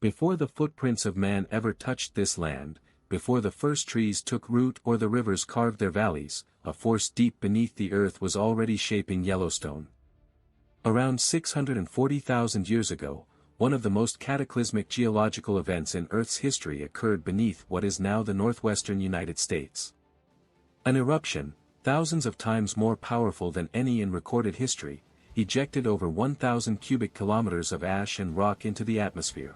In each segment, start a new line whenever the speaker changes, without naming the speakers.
Before the footprints of man ever touched this land, before the first trees took root or the rivers carved their valleys, a force deep beneath the earth was already shaping Yellowstone. Around 640,000 years ago, one of the most cataclysmic geological events in Earth's history occurred beneath what is now the northwestern United States. An eruption, thousands of times more powerful than any in recorded history, ejected over 1,000 cubic kilometers of ash and rock into the atmosphere.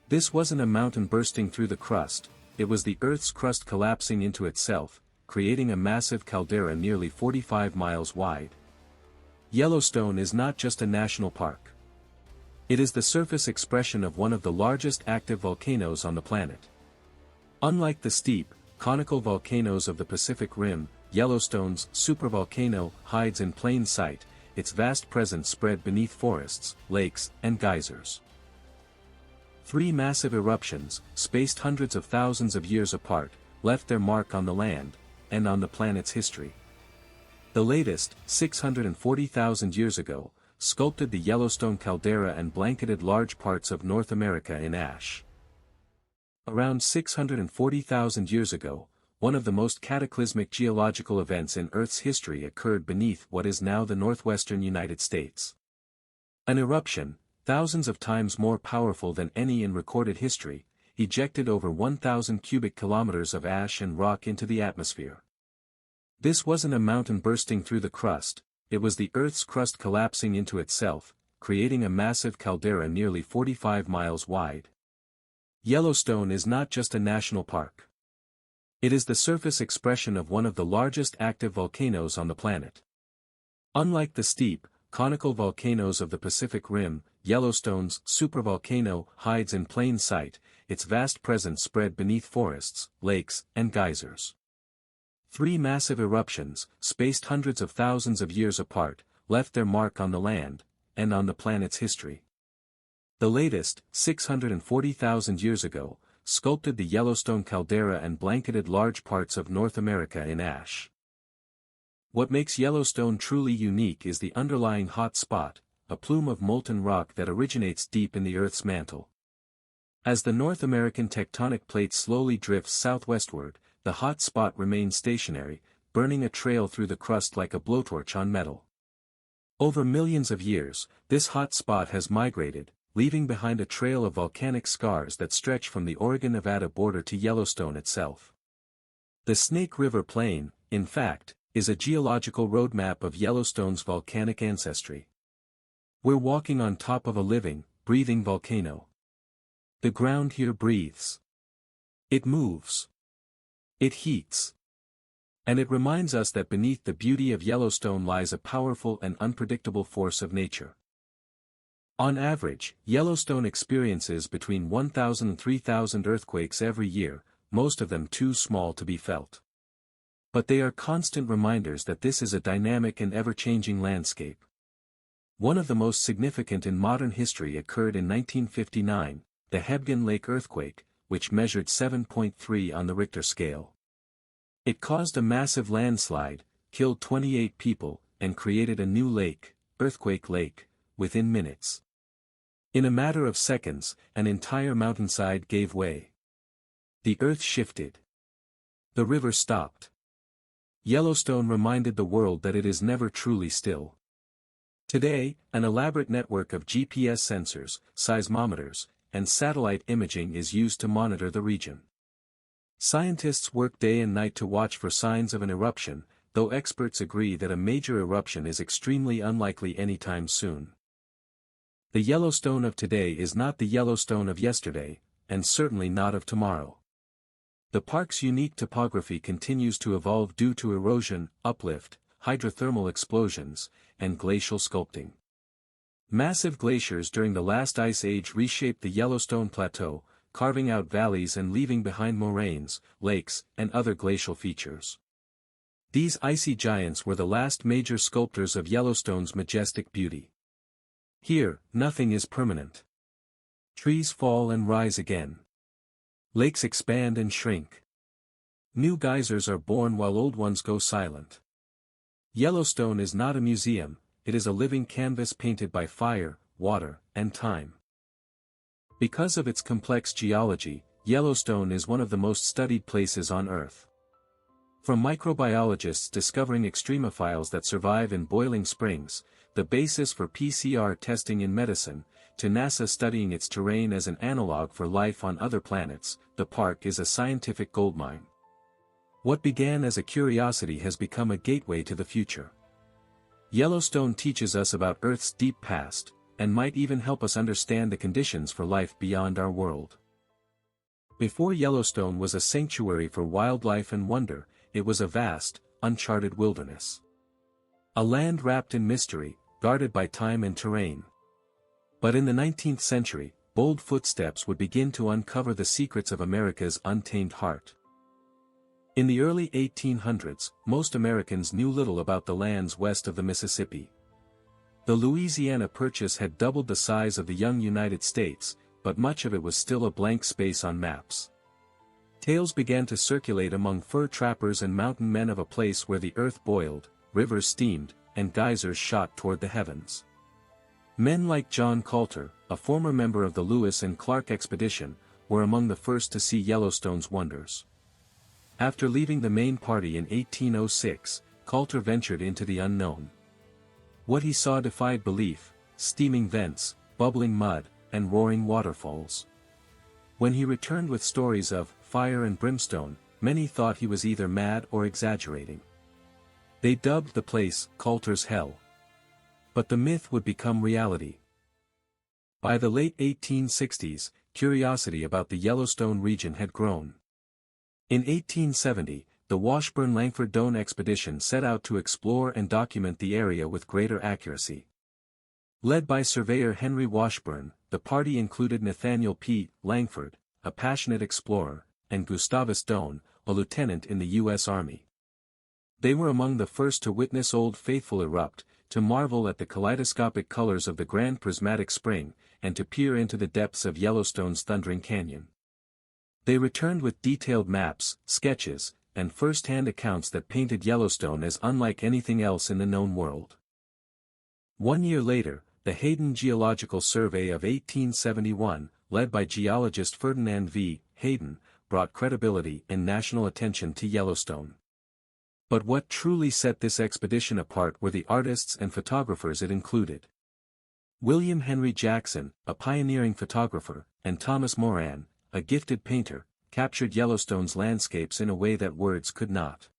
This wasn't a mountain bursting through the crust, it was the Earth's crust collapsing into itself, creating a massive caldera nearly 45 miles wide. Yellowstone is not just a national park. It is the surface expression of one of the largest active volcanoes on the planet. Unlike the steep, conical volcanoes of the Pacific Rim, Yellowstone's supervolcano hides in plain sight, its vast presence spread beneath forests, lakes, and geysers. Three massive eruptions, spaced hundreds of thousands of years apart, left their mark on the land, and on the planet's history. The latest, 640,000 years ago, sculpted the Yellowstone caldera and blanketed large parts of North America in ash. Around 640,000 years ago, one of the most cataclysmic geological events in Earth's history occurred beneath what is now the northwestern United States. An eruption, thousands of times more powerful than any in recorded history, ejected over 1,000 cubic kilometers of ash and rock into the atmosphere. This wasn't a mountain bursting through the crust, it was the Earth's crust collapsing into itself, creating a massive caldera nearly 45 miles wide. Yellowstone is not just a national park. It is the surface expression of one of the largest active volcanoes on the planet. Unlike the steep, conical volcanoes of the Pacific Rim, Yellowstone's supervolcano hides in plain sight, its vast presence spread beneath forests, lakes, and geysers. Three massive eruptions, spaced hundreds of thousands of years apart, left their mark on the land, and on the planet's history. The latest, 640,000 years ago, sculpted the Yellowstone caldera and blanketed large parts of North America in ash. What makes Yellowstone truly unique is the underlying hot spot, a plume of molten rock that originates deep in the Earth's mantle. As the North American tectonic plate slowly drifts southwestward, the hot spot remains stationary, burning a trail through the crust like a blowtorch on metal. Over millions of years, this hot spot has migrated, leaving behind a trail of volcanic scars that stretch from the Oregon-Nevada border to Yellowstone itself. The Snake River Plain, in fact, is a geological roadmap of Yellowstone's volcanic ancestry. We're walking on top of a living, breathing volcano. The ground here breathes. It moves. It heats. And it reminds us that beneath the beauty of Yellowstone lies a powerful and unpredictable force of nature. On average, Yellowstone experiences between 1,000 and 3,000 earthquakes every year, most of them too small to be felt. But they are constant reminders that this is a dynamic and ever-changing landscape. One of the most significant in modern history occurred in 1959, the Hebgen Lake earthquake, which measured 7.3 on the Richter scale. It caused a massive landslide, killed 28 people, and created a new lake, Earthquake Lake, within minutes. In a matter of seconds, an entire mountainside gave way. The earth shifted. The river stopped. Yellowstone reminded the world that it is never truly still. Today, an elaborate network of GPS sensors, seismometers, and satellite imaging is used to monitor the region. Scientists work day and night to watch for signs of an eruption, though experts agree that a major eruption is extremely unlikely anytime soon. The Yellowstone of today is not the Yellowstone of yesterday, and certainly not of tomorrow. The park's unique topography continues to evolve due to erosion, uplift, hydrothermal explosions, and glacial sculpting. Massive glaciers during the last ice age reshaped the Yellowstone Plateau, carving out valleys and leaving behind moraines, lakes, and other glacial features. These icy giants were the last major sculptors of Yellowstone's majestic beauty. Here, nothing is permanent. Trees fall and rise again. Lakes expand and shrink. New geysers are born while old ones go silent. Yellowstone is not a museum, it is a living canvas painted by fire, water, and time. Because of its complex geology, Yellowstone is one of the most studied places on Earth. From microbiologists discovering extremophiles that survive in boiling springs, the basis for PCR testing in medicine, to NASA studying its terrain as an analog for life on other planets, the park is a scientific goldmine. What began as a curiosity has become a gateway to the future. Yellowstone teaches us about Earth's deep past, and might even help us understand the conditions for life beyond our world. Before Yellowstone was a sanctuary for wildlife and wonder, it was a vast, uncharted wilderness. A land wrapped in mystery, guarded by time and terrain. But in the 19th century, bold footsteps would begin to uncover the secrets of America's untamed heart. In the early 1800s, most Americans knew little about the lands west of the Mississippi. The Louisiana Purchase had doubled the size of the young United States, but much of it was still a blank space on maps. Tales began to circulate among fur trappers and mountain men of a place where the earth boiled, rivers steamed, and geysers shot toward the heavens. Men like John Calder, a former member of the Lewis and Clark expedition, were among the first to see Yellowstone's wonders. After leaving the main party in 1806, Calder ventured into the unknown. What he saw defied belief: steaming vents, bubbling mud, and roaring waterfalls. When he returned with stories of fire and brimstone, many thought he was either mad or exaggerating. They dubbed the place Calder's Hell. But the myth would become reality. By the late 1860s, curiosity about the Yellowstone region had grown. In 1870, the Washburn-Langford-Doane expedition set out to explore and document the area with greater accuracy. Led by surveyor Henry Washburn, the party included Nathaniel P. Langford, a passionate explorer, and Gustavus Doane, a lieutenant in the U.S. Army. They were among the first to witness Old Faithful erupt, to marvel at the kaleidoscopic colors of the Grand Prismatic Spring, and to peer into the depths of Yellowstone's thundering canyon. They returned with detailed maps, sketches, and first-hand accounts that painted Yellowstone as unlike anything else in the known world. 1 year later, the Hayden Geological Survey of 1871, led by geologist Ferdinand V. Hayden, brought credibility and national attention to Yellowstone. But what truly set this expedition apart were the artists and photographers it included. William Henry Jackson, a pioneering photographer, and Thomas Moran, a gifted painter, captured Yellowstone's landscapes in a way that words could not.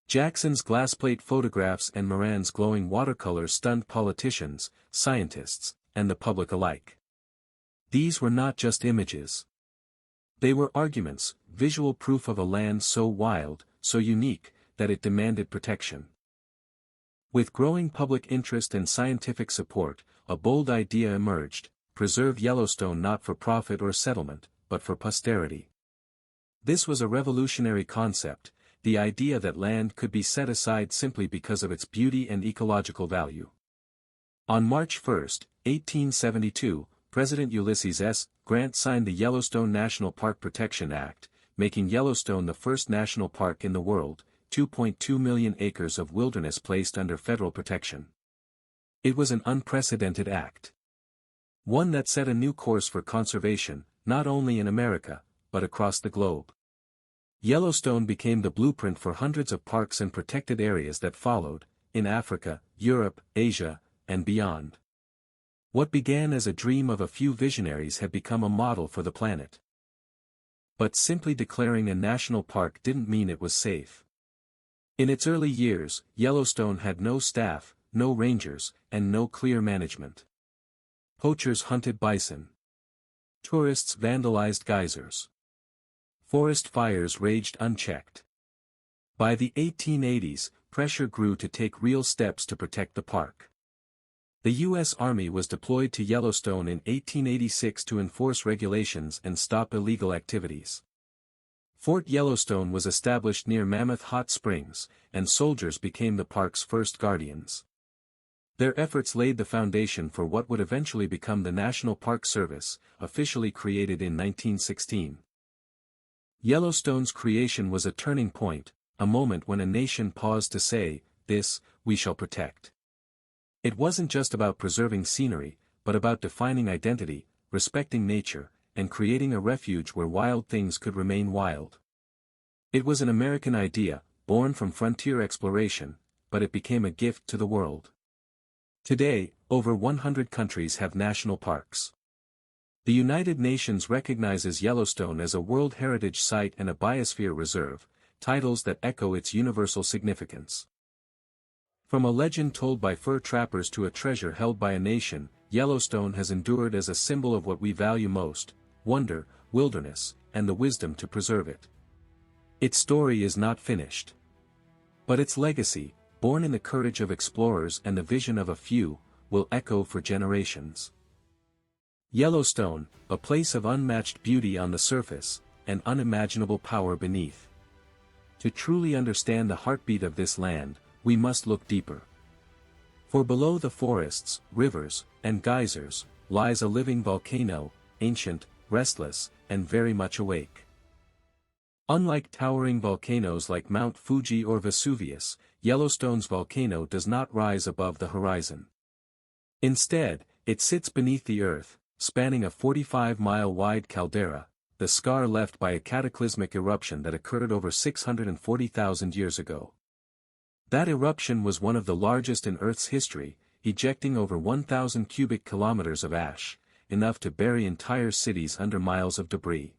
Jackson's glassplate photographs and Moran's glowing watercolors stunned politicians, scientists, and the public alike. These were not just images. They were arguments, visual proof of a land so wild, so unique, that it demanded protection. With growing public interest and scientific support, a bold idea emerged: preserve Yellowstone not for profit or settlement, but for posterity. This was a revolutionary concept, the idea that land could be set aside simply because of its beauty and ecological value. On March 1, 1872, President Ulysses S. Grant signed the Yellowstone National Park Protection Act, making Yellowstone the first national park in the world, 2.2 million acres of wilderness placed under federal protection. It was an unprecedented act. One that set a new course for conservation, not only in America, but across the globe. Yellowstone became the blueprint for hundreds of parks and protected areas that followed, in Africa, Europe, Asia, and beyond. What began as a dream of a few visionaries had become a model for the planet. But simply declaring a national park didn't mean it was safe. In its early years, Yellowstone had no staff, no rangers, and no clear management. Poachers hunted bison. Tourists vandalized geysers. Forest fires raged unchecked. By the 1880s, pressure grew to take real steps to protect the park. The U.S. Army was deployed to Yellowstone in 1886 to enforce regulations and stop illegal activities. Fort Yellowstone was established near Mammoth Hot Springs, and soldiers became the park's first guardians. Their efforts laid the foundation for what would eventually become the National Park Service, officially created in 1916. Yellowstone's creation was a turning point, a moment when a nation paused to say, "This, we shall protect." It wasn't just about preserving scenery, but about defining identity, respecting nature, and creating a refuge where wild things could remain wild. It was an American idea, born from frontier exploration, but it became a gift to the world. Today, over 100 countries have national parks. The United Nations recognizes Yellowstone as a World Heritage Site and a Biosphere Reserve, titles that echo its universal significance. From a legend told by fur trappers to a treasure held by a nation, Yellowstone has endured as a symbol of what we value most: wonder, wilderness, and the wisdom to preserve it. Its story is not finished. But its legacy, born in the courage of explorers and the vision of a few, will echo for generations. Yellowstone, a place of unmatched beauty on the surface, and unimaginable power beneath. To truly understand the heartbeat of this land, we must look deeper. For below the forests, rivers, and geysers, lies a living volcano, ancient, restless, and very much awake. Unlike towering volcanoes like Mount Fuji or Vesuvius, Yellowstone's volcano does not rise above the horizon. Instead, it sits beneath the earth, spanning a 45-mile-wide caldera, the scar left by a cataclysmic eruption that occurred over 640,000 years ago. That eruption was one of the largest in Earth's history, ejecting over 1,000 cubic kilometers of ash, enough to bury entire cities under miles of debris.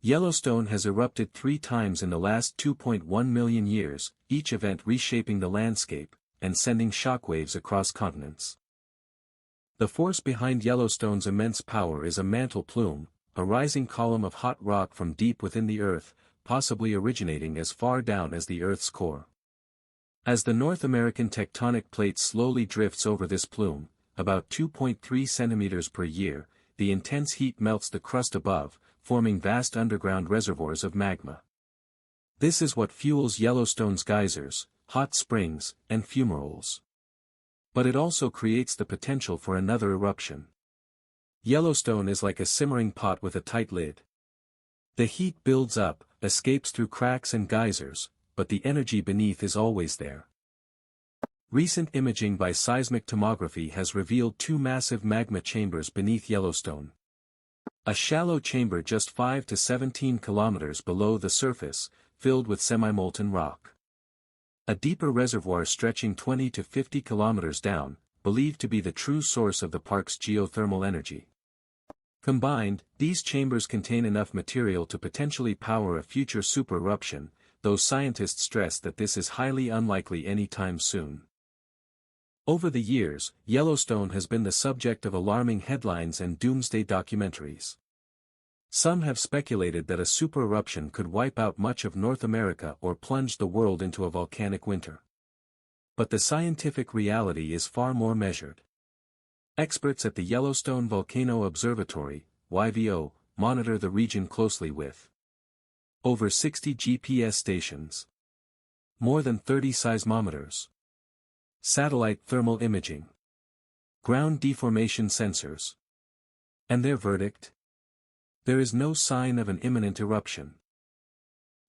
Yellowstone has erupted 3 times in the last 2.1 million years, each event reshaping the landscape, and sending shockwaves across continents. The force behind Yellowstone's immense power is a mantle plume, a rising column of hot rock from deep within the Earth, possibly originating as far down as the Earth's core. As the North American tectonic plate slowly drifts over this plume, about 2.3 centimeters per year, the intense heat melts the crust above, forming vast underground reservoirs of magma. This is what fuels Yellowstone's geysers, hot springs, and fumaroles. But it also creates the potential for another eruption. Yellowstone is like a simmering pot with a tight lid. The heat builds up, escapes through cracks and geysers, but the energy beneath is always there. Recent imaging by seismic tomography has revealed 2 massive magma chambers beneath Yellowstone. A shallow chamber just 5 to 17 kilometers below the surface, filled with semi-molten rock. A deeper reservoir stretching 20 to 50 kilometers down, believed to be the true source of the park's geothermal energy. Combined, these chambers contain enough material to potentially power a future supereruption, though scientists stress that this is highly unlikely anytime soon. Over the years, Yellowstone has been the subject of alarming headlines and doomsday documentaries. Some have speculated that a supereruption could wipe out much of North America or plunge the world into a volcanic winter. But the scientific reality is far more measured. Experts at the Yellowstone Volcano Observatory, YVO, monitor the region closely with over 60 GPS stations, more than 30 seismometers, satellite thermal imaging, ground deformation sensors. And their verdict? There is no sign of an imminent eruption.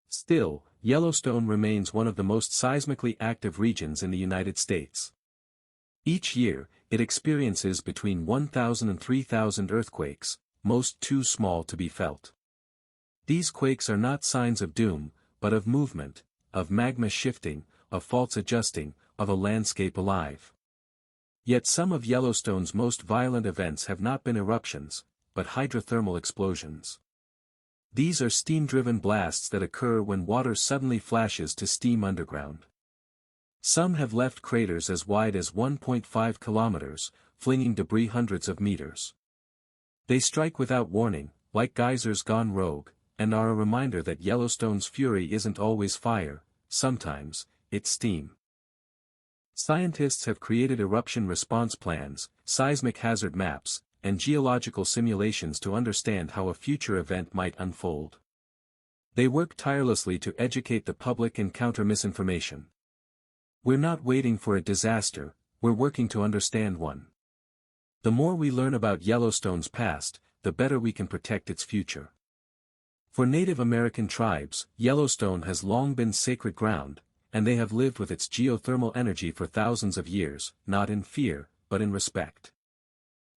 Still, Yellowstone remains one of the most seismically active regions in the United States. Each year, it experiences between 1,000 and 3,000 earthquakes, most too small to be felt. These quakes are not signs of doom, but of movement, of magma shifting, of faults adjusting, of a landscape alive. Yet some of Yellowstone's most violent events have not been eruptions, but hydrothermal explosions. These are steam-driven blasts that occur when water suddenly flashes to steam underground. Some have left craters as wide as 1.5 kilometers, flinging debris hundreds of meters. They strike without warning, like geysers gone rogue, and are a reminder that Yellowstone's fury isn't always fire, sometimes, it's steam. Scientists have created eruption response plans, seismic hazard maps, and geological simulations to understand how a future event might unfold. They work tirelessly to educate the public and counter misinformation. We're not waiting for a disaster, we're working to understand one. The more we learn about Yellowstone's past, the better we can protect its future. For Native American tribes, Yellowstone has long been sacred ground, and they have lived with its geothermal energy for thousands of years, not in fear, but in respect.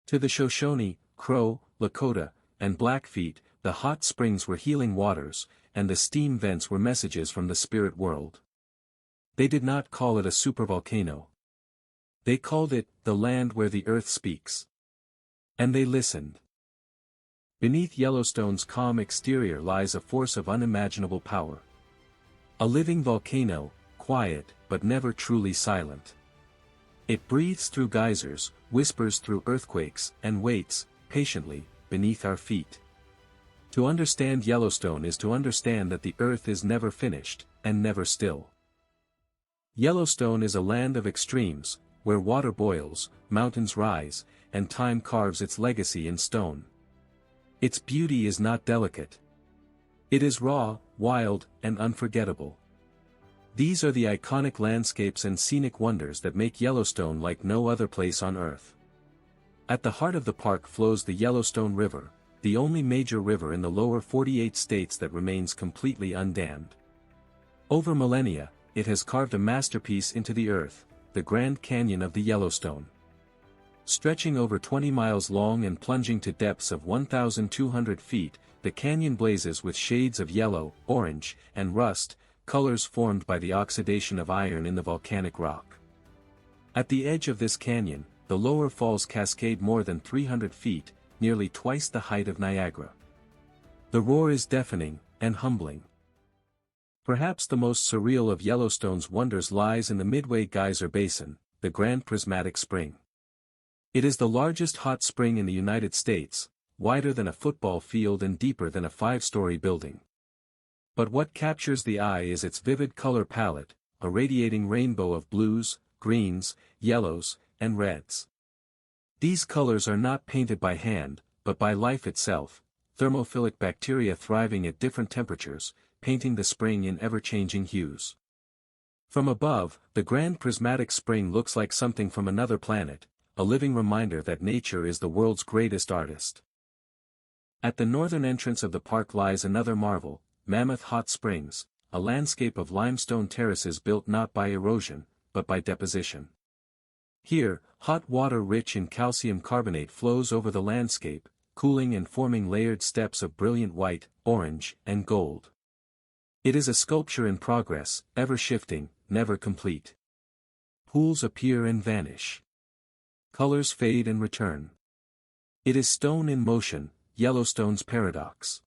To the Shoshone, Crow, Lakota, and Blackfeet, the hot springs were healing waters, and the steam vents were messages from the spirit world. They did not call it a supervolcano. They called it, the land where the earth speaks. And they listened. Beneath Yellowstone's calm exterior lies a force of unimaginable power. A living volcano, quiet, but never truly silent. It breathes through geysers, whispers through earthquakes, and waits, patiently, beneath our feet. To understand Yellowstone is to understand that the earth is never finished, and never still. Yellowstone is a land of extremes, where water boils, mountains rise, and time carves its legacy in stone. Its beauty is not delicate. It is raw, wild, and unforgettable. These are the iconic landscapes and scenic wonders that make Yellowstone like no other place on Earth. At the heart of the park flows the Yellowstone River, the only major river in the lower 48 states that remains completely undammed. Over millennia, it has carved a masterpiece into the earth, the Grand Canyon of the Yellowstone. Stretching over 20 miles long and plunging to depths of 1,200 feet, the canyon blazes with shades of yellow, orange, and rust, colors formed by the oxidation of iron in the volcanic rock. At the edge of this canyon, the lower falls cascade more than 300 feet, nearly twice the height of Niagara. The roar is deafening, and humbling. Perhaps the most surreal of Yellowstone's wonders lies in the Midway Geyser Basin, the Grand Prismatic Spring. It is the largest hot spring in the United States, wider than a football field and deeper than a 5-story building. But what captures the eye is its vivid color palette, a radiating rainbow of blues, greens, yellows, and reds. These colors are not painted by hand, but by life itself, thermophilic bacteria thriving at different temperatures, painting the spring in ever-changing hues. From above, the Grand Prismatic Spring looks like something from another planet, a living reminder that nature is the world's greatest artist. At the northern entrance of the park lies another marvel, Mammoth Hot Springs, a landscape of limestone terraces built not by erosion, but by deposition. Here, hot water rich in calcium carbonate flows over the landscape, cooling and forming layered steps of brilliant white, orange, and gold. It is a sculpture in progress, ever shifting, never complete. Pools appear and vanish. Colors fade and return. It is stone in motion, Yellowstone's paradox.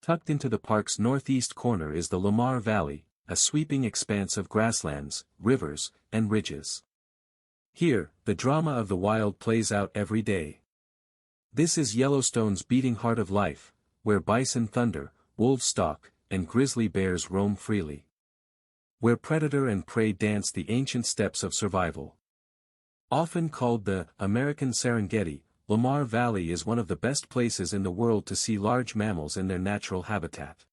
Tucked into the park's northeast corner is the Lamar Valley, a sweeping expanse of grasslands, rivers, and ridges. Here, the drama of the wild plays out every day. This is Yellowstone's beating heart of life, where bison thunder, wolves stalk, and grizzly bears roam freely. Where predator and prey dance the ancient steps of survival. Often called the American Serengeti, Lamar Valley is one of the best places in the world to see large mammals in their natural habitat.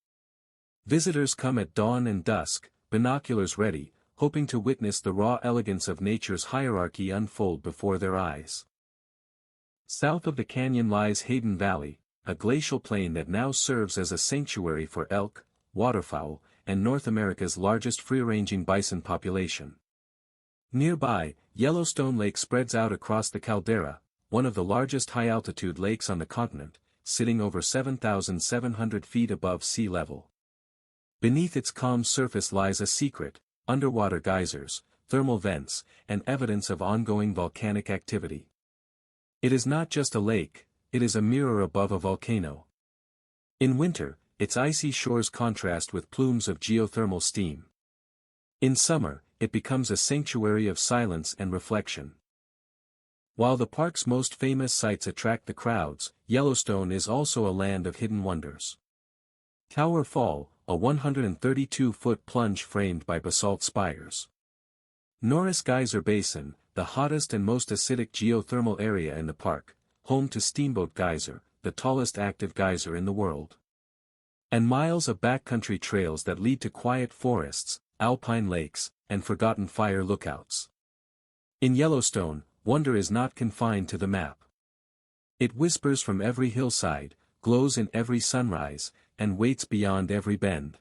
Visitors come at dawn and dusk, binoculars ready, hoping to witness the raw elegance of nature's hierarchy unfold before their eyes. South of the canyon lies Hayden Valley, a glacial plain that now serves as a sanctuary for elk, waterfowl, and North America's largest free-ranging bison population. Nearby, Yellowstone Lake spreads out across the caldera, one of the largest high-altitude lakes on the continent, sitting over 7,700 feet above sea level. Beneath its calm surface lies a secret, underwater geysers, thermal vents, and evidence of ongoing volcanic activity. It is not just a lake, it is a mirror above a volcano. In winter, its icy shores contrast with plumes of geothermal steam. In summer, it becomes a sanctuary of silence and reflection. While the park's most famous sights attract the crowds, Yellowstone is also a land of hidden wonders. Tower Fall, a 132-foot plunge framed by basalt spires. Norris Geyser Basin, the hottest and most acidic geothermal area in the park, home to Steamboat Geyser, the tallest active geyser in the world. And miles of backcountry trails that lead to quiet forests, alpine lakes, and forgotten fire lookouts. In Yellowstone, wonder is not confined to the map. It whispers from every hillside, glows in every sunrise, and waits beyond every bend.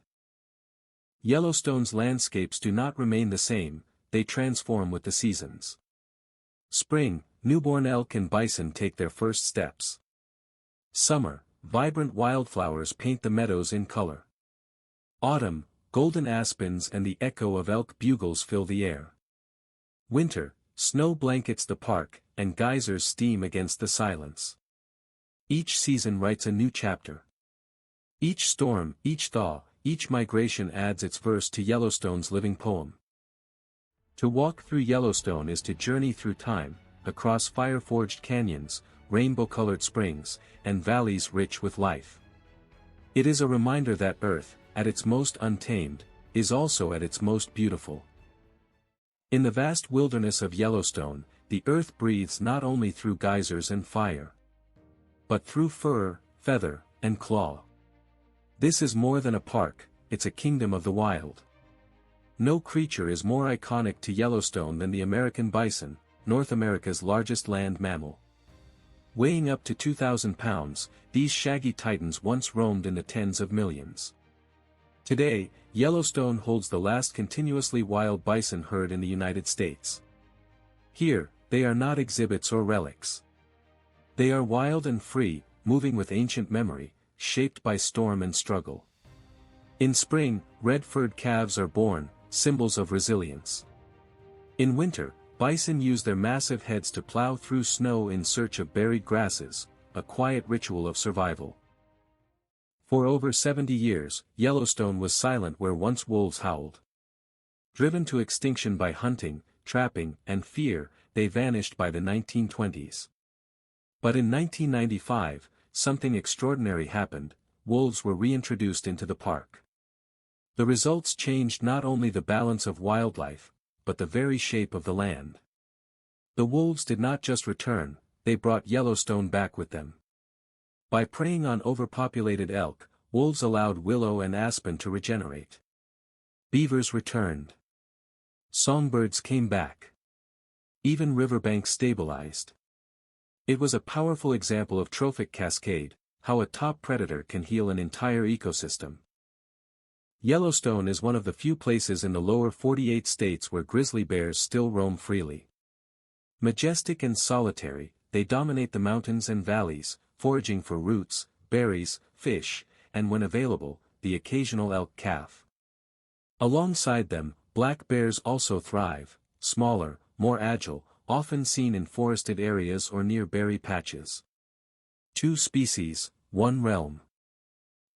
Yellowstone's landscapes do not remain the same, they transform with the seasons. Spring, newborn elk and bison take their first steps. Summer, vibrant wildflowers paint the meadows in color. Autumn, golden aspens and the echo of elk bugles fill the air. Winter, snow blankets the park, and geysers steam against the silence. Each season writes a new chapter. Each storm, each thaw, each migration adds its verse to Yellowstone's living poem. To walk through Yellowstone is to journey through time, across fire-forged canyons, rainbow-colored springs, and valleys rich with life. It is a reminder that Earth, at its most untamed, is also at its most beautiful. In the vast wilderness of Yellowstone, the Earth breathes not only through geysers and fire, but through fur, feather, and claw. This is more than a park, it's a kingdom of the wild. No creature is more iconic to Yellowstone than the American bison, North America's largest land mammal. Weighing up to 2,000 pounds, these shaggy titans once roamed in the tens of millions. Today, Yellowstone holds the last continuously wild bison herd in the United States. Here, they are not exhibits or relics. They are wild and free, moving with ancient memory, shaped by storm and struggle. In spring, red-furred calves are born, symbols of resilience. In winter, bison use their massive heads to plow through snow in search of buried grasses, a quiet ritual of survival. For over 70 years, Yellowstone was silent where once wolves howled. Driven to extinction by hunting, trapping, and fear, they vanished by the 1920s. But in 1995, something extraordinary happened: wolves were reintroduced into the park. The results changed not only the balance of wildlife, but the very shape of the land. The wolves did not just return, they brought Yellowstone back with them. By preying on overpopulated elk, wolves allowed willow and aspen to regenerate. Beavers returned. Songbirds came back. Even riverbanks stabilized. It was a powerful example of trophic cascade, how a top predator can heal an entire ecosystem. Yellowstone is one of the few places in the lower 48 states where grizzly bears still roam freely. Majestic and solitary, they dominate the mountains and valleys, foraging for roots, berries, fish, and when available, the occasional elk calf. Alongside them, black bears also thrive, smaller, more agile, often seen in forested areas or near berry patches. Two species, one realm.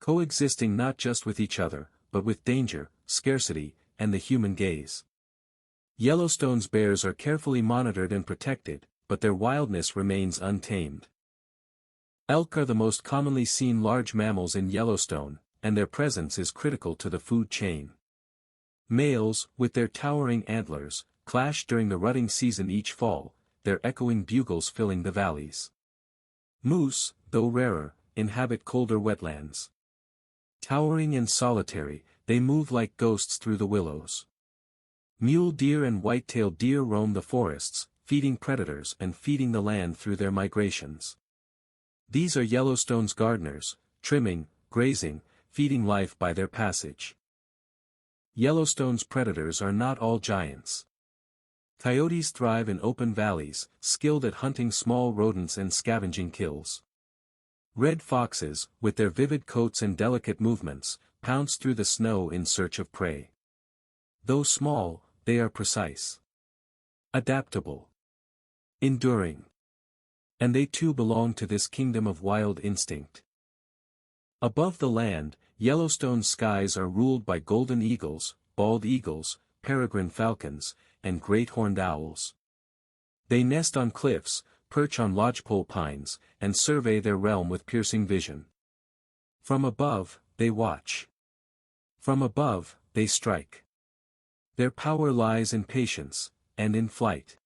Coexisting not just with each other, but with danger, scarcity, and the human gaze. Yellowstone's bears are carefully monitored and protected, but their wildness remains untamed. Elk are the most commonly seen large mammals in Yellowstone, and their presence is critical to the food chain. Males, with their towering antlers, clash during the rutting season each fall, their echoing bugles filling the valleys. Moose, though rarer, inhabit colder wetlands. Towering and solitary, they move like ghosts through the willows. Mule deer and white-tailed deer roam the forests, feeding predators and feeding the land through their migrations. These are Yellowstone's gardeners, trimming, grazing, feeding life by their passage. Yellowstone's predators are not all giants. Coyotes thrive in open valleys, skilled at hunting small rodents and scavenging kills. Red foxes, with their vivid coats and delicate movements, pounce through the snow in search of prey. Though small, they are precise, adaptable, enduring. And they too belong to this kingdom of wild instinct. Above the land, Yellowstone's skies are ruled by golden eagles, bald eagles, peregrine falcons, and great horned owls. They nest on cliffs, perch on lodgepole pines, and survey their realm with piercing vision. From above, they watch. From above, they strike. Their power lies in patience, and in flight.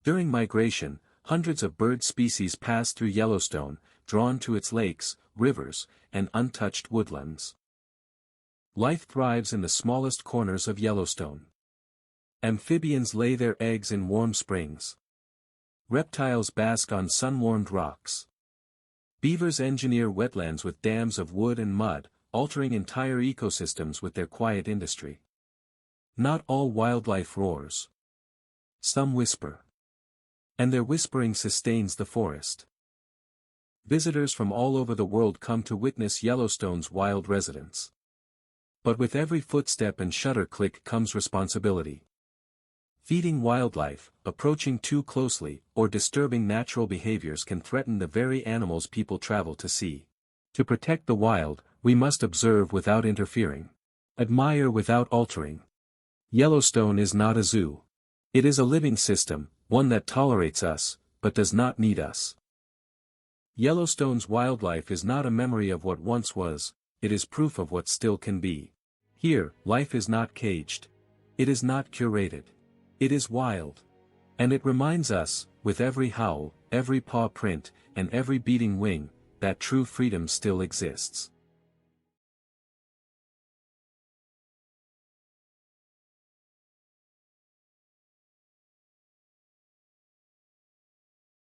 During migration, hundreds of bird species pass through Yellowstone, drawn to its lakes, rivers, and untouched woodlands. Life thrives in the smallest corners of Yellowstone. Amphibians lay their eggs in warm springs. Reptiles bask on sun-warmed rocks. Beavers engineer wetlands with dams of wood and mud, altering entire ecosystems with their quiet industry. Not all wildlife roars. Some whisper. And their whispering sustains the forest. Visitors from all over the world come to witness Yellowstone's wild residents. But with every footstep and shutter click comes responsibility. Feeding wildlife, approaching too closely, or disturbing natural behaviors can threaten the very animals people travel to see. To protect the wild, we must observe without interfering. Admire without altering. Yellowstone is not a zoo. It is a living system, one that tolerates us, but does not need us. Yellowstone's wildlife is not a memory of what once was, it is proof of what still can be. Here, life is not caged. It is not curated. It is wild. And it reminds us, with every howl, every paw print, and every beating wing, that true freedom still exists.